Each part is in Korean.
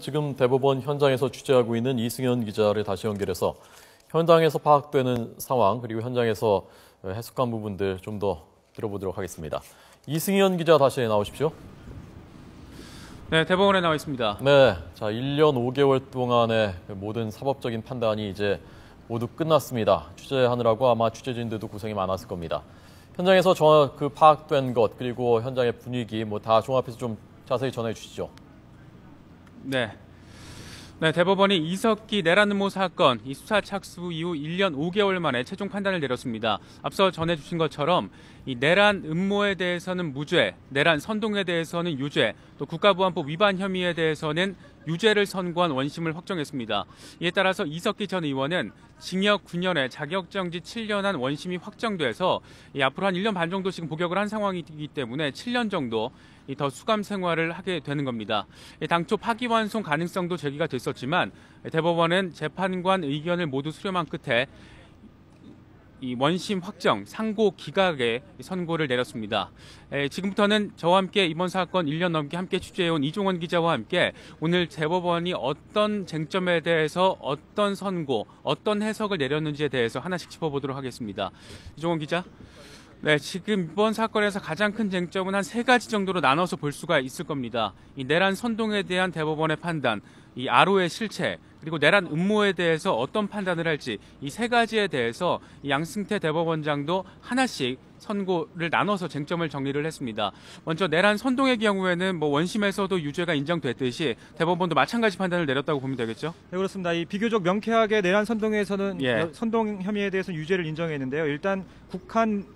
지금 대법원 현장에서 취재하고 있는 이승현 기자를 다시 연결해서 현장에서 파악되는 상황 그리고 현장에서 해석한 부분들 좀 더 들어보도록 하겠습니다. 이승현 기자 다시 나오십시오. 네, 대법원에 나와 있습니다. 네, 자 1년 5개월 동안의 모든 사법적인 판단이 이제 모두 끝났습니다. 취재하느라고 아마 취재진들도 고생이 많았을 겁니다. 현장에서 파악된 것 그리고 현장의 분위기 다 종합해서 좀 자세히 전해 주시죠. 네, 대법원이 이석기 내란 음모 사건 이 수사 착수 이후 1년 5개월 만에 최종 판단을 내렸습니다. 앞서 전해주신 것처럼 이 내란 음모에 대해서는 무죄, 내란 선동에 대해서는 유죄, 또 국가보안법 위반 혐의에 대해서는 유죄를 선고한 원심을 확정했습니다. 이에 따라서 이석기 전 의원은 징역 9년에 자격정지 7년한 원심이 확정돼서 앞으로 한 1년 반 정도 지금 복역을 한 상황이기 때문에 7년 정도 더 수감 생활을 하게 되는 겁니다. 당초 파기환송 가능성도 제기가 됐었지만 대법원은 재판관 의견을 모두 수렴한 끝에 이 원심 확정, 상고 기각의 선고를 내렸습니다. 지금부터는 저와 함께 이번 사건 1년 넘게 함께 취재해온 이종원 기자와 함께 오늘 대법원이 어떤 쟁점에 대해서 어떤 선고, 어떤 해석을 내렸는지에 대해서 하나씩 짚어보도록 하겠습니다. 이종원 기자. 네, 지금 이번 사건에서 가장 큰 쟁점은 한 3가지 정도로 나눠서 볼 수가 있을 겁니다. 이 내란 선동에 대한 대법원의 판단, 이 아로의 실체, 그리고 내란 음모에 대해서 어떤 판단을 할지 이 3가지에 대해서 양승태 대법원장도 하나씩 선고를 나눠서 쟁점을 정리를 했습니다. 먼저 내란 선동의 경우에는 원심에서도 유죄가 인정됐듯이 대법원도 마찬가지 판단을 내렸다고 보면 되겠죠? 네, 그렇습니다. 이 비교적 명쾌하게 내란 선동에서는 선동 혐의에 대해서는 유죄를 인정했는데요. 일단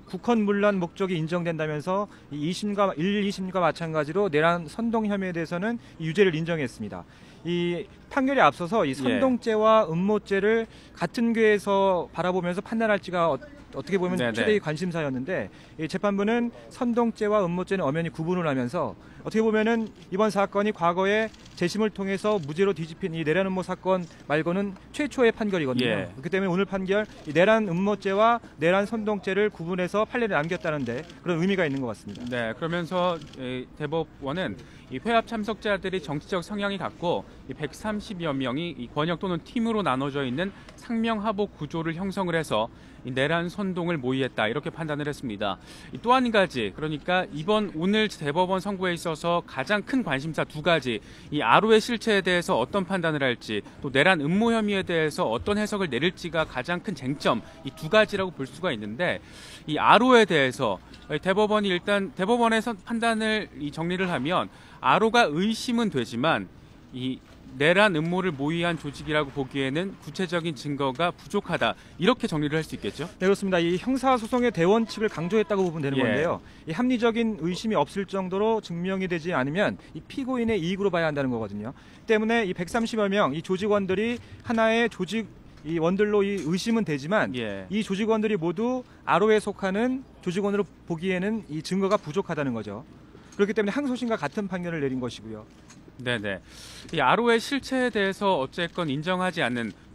국헌문란 목적이 인정된다면서 이 2심과 마찬가지로 내란 선동 혐의에 대해서는 유죄를 인정했습니다. 이 판결에 앞서서 이 선동죄와 음모죄를 같은 궤에서 바라보면서 판단할지가 어떻게 보면 최대의 관심사였는데 이 재판부는 선동죄와 음모죄는 엄연히 구분을 하면서 어떻게 보면은 이번 사건이 과거에 재심을 통해서 무죄로 뒤집힌 이 내란 음모 사건 말고는 최초의 판결이거든요. 그렇기 때문에 오늘 판결 이 내란 음모죄와 내란 선동죄를 구분해서 판례를 남겼다는데 그런 의미가 있는 것 같습니다. 네, 그러면서 대법원은 이 회합 참석자들이 정치적 성향이 같고 130여 명이 이 권역 또는 팀으로 나눠져 있는 상명하복 구조를 형성을 해서 이 내란 선동을 모의했다 이렇게 판단을 했습니다. 또 한 가지, 그러니까 오늘 대법원 선고에 있어서 가장 큰 관심사 2가지, 이 아로의 실체에 대해서 어떤 판단을 할지 또 내란 음모 혐의에 대해서 어떤 해석을 내릴지가 가장 큰 쟁점 이 2가지라고 볼 수가 있는데 이 아로에 대해서 대법원이 일단 대법원에서 판단을 정리를 하면 아로가 의심은 되지만 이 내란 음모를 모의한 조직이라고 보기에는 구체적인 증거가 부족하다 이렇게 정리를 할 수 있겠죠? 네, 그렇습니다. 이 형사소송의 대원칙을 강조했다고 보면 되는 건데요. 이 합리적인 의심이 없을 정도로 증명이 되지 않으면 이 피고인의 이익으로 봐야 한다는 거거든요. 때문에 이 130여 명 이 조직원들이 하나의 이 원들로 이 의심은 되지만 이 조직원들이 모두 아로에 속하는 조직원으로 보기에는 이 증거가 부족하다는 거죠. 그렇기 때문에 항소심과 같은 판결을 내린 것이고요. 네네. 이 아로의 실체에 대해서 어쨌건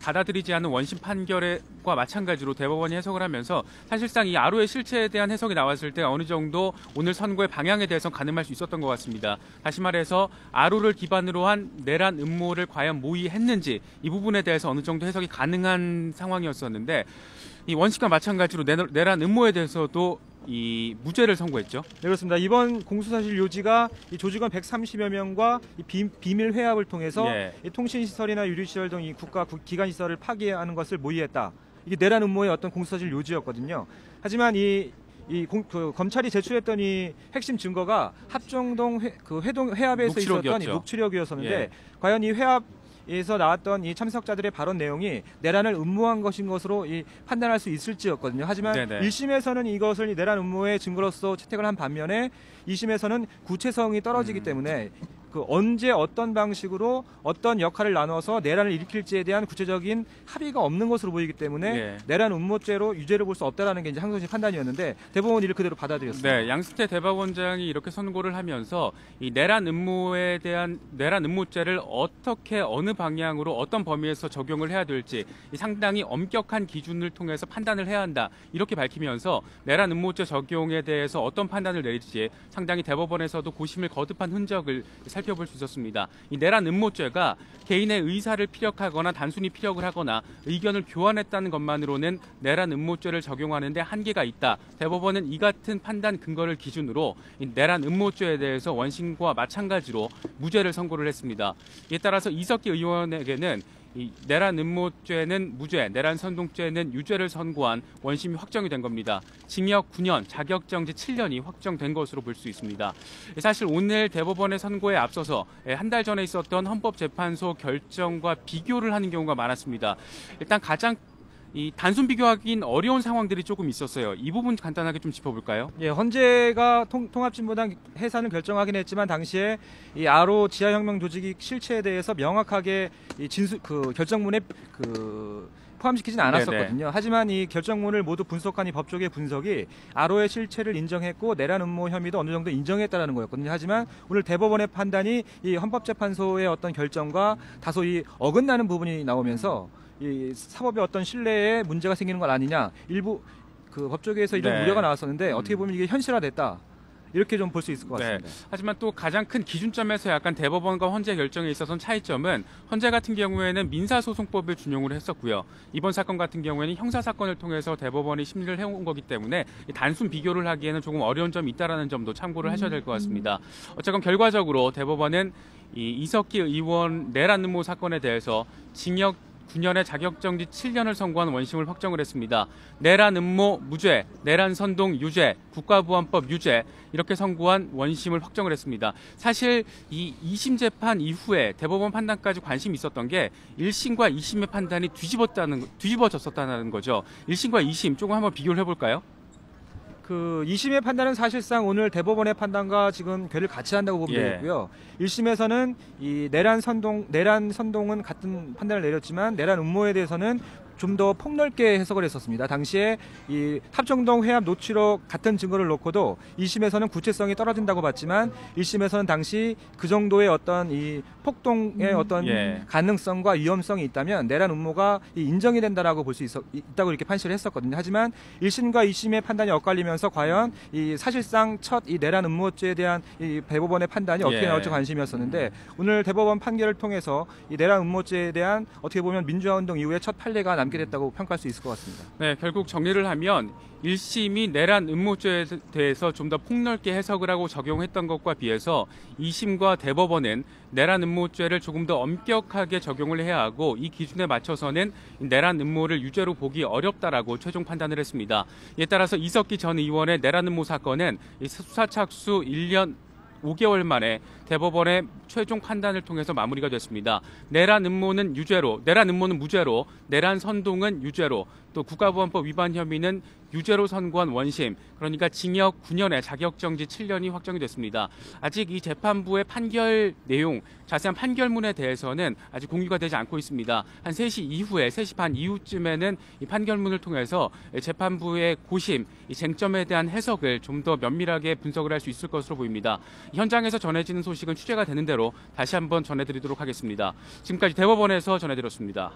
받아들이지 않는 원심 판결과 마찬가지로 대법원이 해석을 하면서 사실상 이 아로의 실체에 대한 해석이 나왔을 때 어느 정도 오늘 선고의 방향에 대해서 가늠할 수 있었던 것 같습니다. 다시 말해서 아로를 기반으로 한 내란 음모를 과연 모의했는지 이 부분에 대해서 어느 정도 해석이 가능한 상황이었었는데 이 원심과 마찬가지로 내란 음모에 대해서도 이 무죄를 선고했죠. 네, 그렇습니다. 이번 공소사실 요지가 이 조직원 130여 명과 이 비밀 회합을 통해서 이 통신시설이나 유류시설 등 이 국가 기관시설을 파괴하는 것을 모의했다. 이게 내란 음모의 어떤 공소사실 요지였거든요. 하지만 검찰이 제출했던 이 핵심 증거가 합정동 회합에서 있었던 이 녹취록이었었는데 과연 이 회합에서 나왔던 이 참석자들의 발언 내용이 내란을 음모한 것인 것으로 판단할 수 있을지였거든요. 하지만 1심에서는 이것을 내란 음모의 증거로서 채택을 한 반면에 2심에서는 구체성이 떨어지기 때문에 언제 어떤 방식으로 어떤 역할을 나눠서 내란을 일으킬지에 대한 구체적인 합의가 없는 것으로 보이기 때문에 내란 음모죄로 유죄를 볼 수 없다라는 게 이제 항소심 판단이었는데 대법원이 이를 그대로 받아들였습니다. 네, 양승태 대법원장이 이렇게 선고를 하면서 이 내란 음모죄를 어떻게 어느 방향으로 어떤 범위에서 적용을 해야 될지 상당히 엄격한 기준을 통해서 판단을 해야 한다 이렇게 밝히면서 내란 음모죄 적용에 대해서 어떤 판단을 내릴지 상당히 대법원에서도 고심을 거듭한 흔적을 살펴볼 수 있었습니다. 이 내란 음모죄가 개인의 의사를 피력하거나 단순히 피력을 하거나 의견을 교환했다는 것만으로는 내란 음모죄를 적용하는 데 한계가 있다. 대법원은 이 같은 판단 근거를 기준으로 이 내란 음모죄에 대해서 원심과 마찬가지로 무죄를 선고를 했습니다. 이에 따라서 이석기 의원에게는 이 내란 음모죄는 무죄, 내란 선동죄는 유죄를 선고한 원심이 확정이 된 겁니다. 징역 9년, 자격정지 7년이 확정된 것으로 볼 수 있습니다. 사실 오늘 대법원의 선고에 앞서서 한 달 전에 있었던 헌법재판소 결정과 비교를 하는 경우가 많았습니다. 일단 가장 이 단순 비교하기는 어려운 상황들이 조금 있었어요. 이 부분 간단하게 좀 짚어볼까요? 예, 헌재가 통합진보당 해산을 결정하긴 했지만 당시에 이 아로 지하혁명 조직이 실체에 대해서 명확하게 이 결정문에 포함시키진 않았었거든요. 네네. 하지만 이 결정문을 모두 분석한 이 법조계 분석이 아로의 실체를 인정했고 내란 음모 혐의도 어느 정도 인정했다라는 거였거든요. 하지만 오늘 대법원의 판단이 이 헌법재판소의 어떤 결정과 다소 이 어긋나는 부분이 나오면서 이 사법의 어떤 신뢰에 문제가 생기는 건 아니냐. 일부 그 법조계에서 이런 네. 우려가 나왔었는데 어떻게 보면 이게 현실화됐다. 이렇게 좀 볼 수 있을 것 같습니다. 하지만 또 가장 큰 기준점에서 약간 대법원과 헌재 결정에 있어서는 차이점은 헌재 같은 경우에는 민사소송법을 준용을 했었고요. 이번 사건 같은 경우에는 형사사건을 통해서 대법원이 심리를 해온 거기 때문에 단순 비교를 하기에는 조금 어려운 점이 있다는 점도 참고를 하셔야 될 것 같습니다. 어쨌건 결과적으로 대법원은 이 이석기 의원 내란 음모 사건에 대해서 징역 9년의 자격정지 7년을 선고한 원심을 확정을 했습니다. 내란 음모 무죄, 내란 선동 유죄, 국가보안법 유죄 이렇게 선고한 원심을 확정을 했습니다. 사실 이 2심 재판 이후에 대법원 판단까지 관심이 있었던 게 1심과 2심의 판단이 뒤집어졌었다는 거죠. 1심과 2심 조금 한번 비교를 해볼까요? 그 2심의 판단은 사실상 오늘 대법원의 판단과 지금 괴를 같이 한다고 보면 되겠고요. 1심에서는 이 내란 선동은 같은 판단을 내렸지만 내란 음모에 대해서는 좀 더 폭넓게 해석을 했었습니다. 당시에 이 탑정동 회합 노치록 같은 증거를 놓고도 2심에서는 구체성이 떨어진다고 봤지만 1심에서는 당시 그 정도의 어떤 이 폭동의 어떤 가능성과 위험성이 있다면 내란 음모가 인정이 된다라고 볼 수 있다고 이렇게 판시를 했었거든요. 하지만 1심과 2심의 판단이 엇갈리면서 과연 이 사실상 첫 이 내란 음모죄에 대한 이 대법원의 판단이 어떻게 나올지 관심이었었는데 오늘 대법원 판결을 통해서 이 내란 음모죄에 대한 어떻게 보면 민주화 운동 이후에 첫 판례가 남게 됐다고 평가할 수 있을 것 같습니다. 네, 결국 정리를 하면 1심이 내란 음모죄에 대해서 좀 더 폭넓게 해석을 하고 적용했던 것과 비해서 2심과 대법원은 내란 음모죄를 조금 더 엄격하게 적용을 해야 하고 이 기준에 맞춰서는 내란 음모를 유죄로 보기 어렵다라고 최종 판단을 했습니다. 이에 따라서 이석기 전 의원의 내란 음모 사건은 수사 착수 1년 5개월 만에 대법원의 최종 판단을 통해서 마무리가 됐습니다. 내란 음모는 무죄로, 내란 선동은 유죄로, 또 국가보안법 위반 혐의는 유죄로 선고한 원심, 그러니까 징역 9년에 자격정지 7년이 확정이 됐습니다. 아직 이 재판부의 판결 내용, 자세한 판결문에 대해서는 아직 공유가 되지 않고 있습니다. 한 3시 반 이후쯤에는 이 판결문을 통해서 재판부의 고심, 이 쟁점에 대한 해석을 좀 더 면밀하게 분석을 할 수 있을 것으로 보입니다. 현장에서 전해지는 소식은 취재가 되는 대로 다시 한번 전해드리도록 하겠습니다. 지금까지 대법원에서 전해드렸습니다.